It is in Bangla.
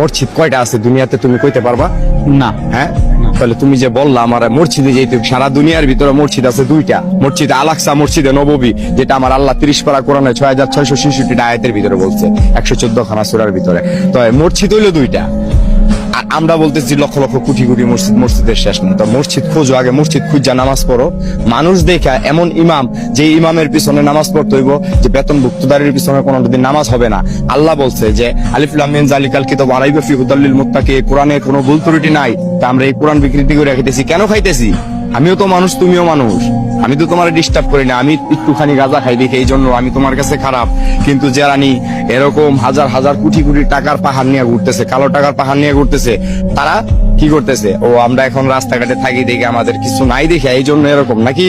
মসজিদ কয়টা আছে দুনিয়াতে তুমি কইতে পারবা? না। হ্যাঁ, তাহলে তুমি যে বললা আমার মসজিদে যেতে, সারা দুনিয়ার ভিতরে মসজিদ আছে দুইটা, মসজিদ আল-আকসা, মসজিদে নববী, যেটা আমার আল্লাহ 30 পারা কোরআনে 6666 আয়াতের ভিতরে বলছে, 114 খানা সূরার ভিতরে। তো মসজিদ হইলো দুইটা, আর আমরা বলতেছি লক্ষ লক্ষ কোটি কোটি মসজিদ, মসজিদের শেষ নেই। তো মসজিদ খোঁজো, আগে মসজিদ খুঁজা নামাজ পড়ো। মানুষ দেখা এমন ইমাম, যে ইমামের পিছনে নামাজ পড়তে হইব, যে বেতনভুক্তদারির পিছনে কোনোদিন নামাজ হবে না। আল্লাহ বলছে যে আলিফ লাম মিম যালিকাল কিতাব লা রাইবা ফীহি হুদাল লিল মুত্তাকিন, কোরআনে কোনো ভুল ত্রুটি নাই। তা আমরা এই কোরআন বিকৃতি করে খাইতেছি কেন? খাইতেছি আমিও তো মানুষ, তুমিও মানুষ, আমি তো তোমার ডিস্টার্ব করি না। আমি একটুখানি গাঁজা খাই দেখি এই জন্য আমি তোমার কাছে খারাপ, কিন্তু যারা নি এরকম হাজার হাজার কোটি কোটি টাকার পাহাড় নিয়ে ঘুরতেছে, কালো টাকার পাহাড় নিয়ে ঘুরতেছে, তারা কি করতেছে? ও আমরা এখন রাস্তাঘাটে থাকি দেখে আমাদের কিছু নাই দেখে এই জন্য এরকম নাকি?